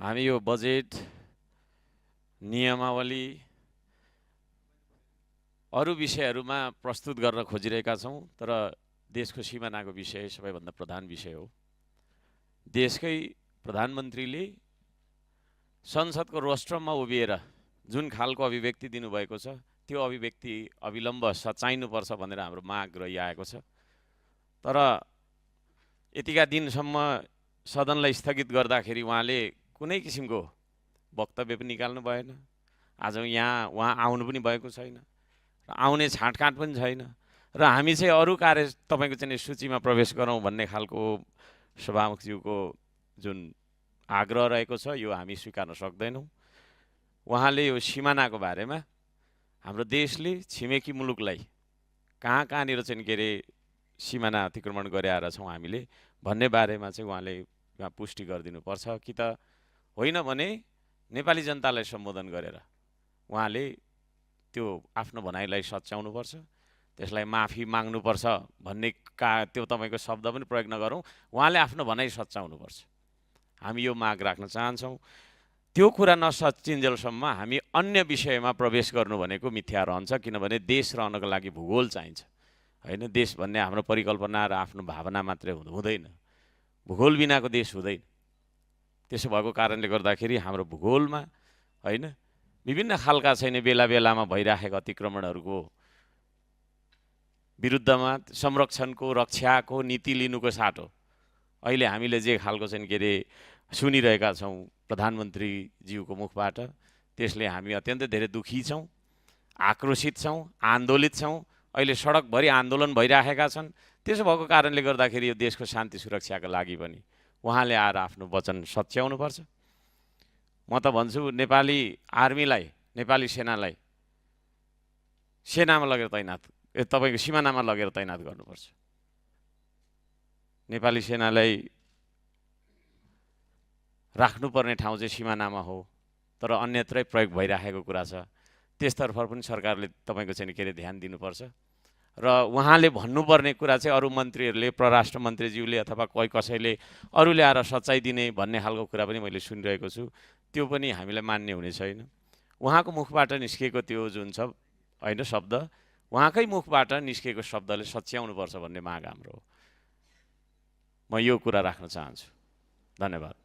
हामी यो बजेट नियमावली अरू विषयहरूमा प्रस्तुत गर्न खोजिरहेका छौँ, तर देशको सिमानाको विषय सबैभन्दा प्रधान विषय हो। देशकै प्रधानमन्त्रीले संसदको रोस्ट्रममा उभिएर जुन खालको अभिव्यक्ति दिनुभएको छ, त्यो अभिव्यक्ति अविलम्ब सचाइनुपर्छ भनेर हाम्रो माग रहिआएको छ। तर यतिका दिनसम्म सदनलाई स्थगित गर्दाखेरि उहाँले कुनै किसिमको वक्तव्य पनि निकाल्नु भएन। आज यहाँ उहाँ आउनु पनि भएको छैन, आउने छाँटकाँट पनि छैन, र हामी चाहिँ अरू कार्य तपाईँको चाहिँ सूचीमा प्रवेश गरौँ भन्ने खालको सभामुखज्यूको जुन आग्रह रहेको छ, यो हामी स्वीकार्न सक्दैनौँ। उहाँले यो सिमानाको बारेमा हाम्रो देशले छिमेकी मुलुकलाई कहाँनिर चाहिँ के अरे सिमाना अतिक्रमण गरेर छौँ हामीले भन्ने बारेमा चाहिँ उहाँले यहाँ पुष्टि गरिदिनुपर्छ, कि त होइन भने नेपाली जनतालाई सम्बोधन गरेर उहाँले त्यो आफ्नो भनाइलाई सच्याउनुपर्छ, त्यसलाई माफी माग्नुपर्छ भन्ने त्यो तपाईँको शब्द पनि प्रयोग नगरौँ, उहाँले आफ्नो भनाइ सच्याउनुपर्छ। हामी यो माग राख्न चाहन्छौँ। त्यो कुरा नसचिन्जेलसम्म हामी अन्य विषयमा प्रवेश गर्नु भनेको मिथ्या रहन्छ, किनभने देश रहनको लागि भूगोल चाहिन्छ होइन। देश भन्ने हाम्रो परिकल्पना र आफ्नो भावना मात्रै हुँदैन, भूगोल बिनाको देश हुँदैन। त्यसो भएको कारणले गर्दाखेरि हाम्रो भूगोलमा होइन विभिन्न खालका छैन बेला बेलामा भइराखेका अतिक्रमणहरूको विरुद्धमा संरक्षणको रक्षाको नीति लिनुको साटो अहिले हामीले जे खालको चाहिँ के अरे सुनिरहेका छौँ प्रधानमन्त्रीज्यूको मुखबाट, त्यसले हामी अत्यन्तै धेरै दुखी छौँ, आक्रोशित छौँ, आन्दोलित छौँ। अहिले सडकभरि आन्दोलन भइराखेका छन्। त्यसो भएको कारणले गर्दाखेरि यो देशको शान्ति सुरक्षाको लागि पनि उहाँले आएर आफ्नो वचन सच्याउनुपर्छ। म त भन्छु नेपाली आर्मीलाई, नेपाली सेनालाई सेनामा लगेर तैनात, तपाईँको सिमानामा लगेर तैनात गर्नुपर्छ। नेपाली सेनालाई राख्नुपर्ने ठाउँ चाहिँ सिमानामा हो, तर अन्यत्रै प्रयोग भइराखेको कुरा छ। त्यसतर्फ पनि सरकारले तपाईँको चाहिँ के अरे ध्यान दिनुपर्छ। र उहाँले भन्नुपर्ने कुरा चाहिँ अरू मन्त्रीहरूले, परराष्ट्र मन्त्रीज्यूले अथवा कोही कसैले अरूले आएर सच्चाइ दिने भन्ने खालको कुरा पनि मैले सुनिरहेको छु। त्यो पनि हामीलाई मान्य हुने छैन। उहाँको मुखबाट निस्किएको त्यो जुन छ होइन शब्द, उहाँकै मुखबाट निस्किएको शब्दले सच्याउनुपर्छ भन्ने माग हाम्रो हो। म यो कुरा राख्न चाहन्छु। धन्यवाद।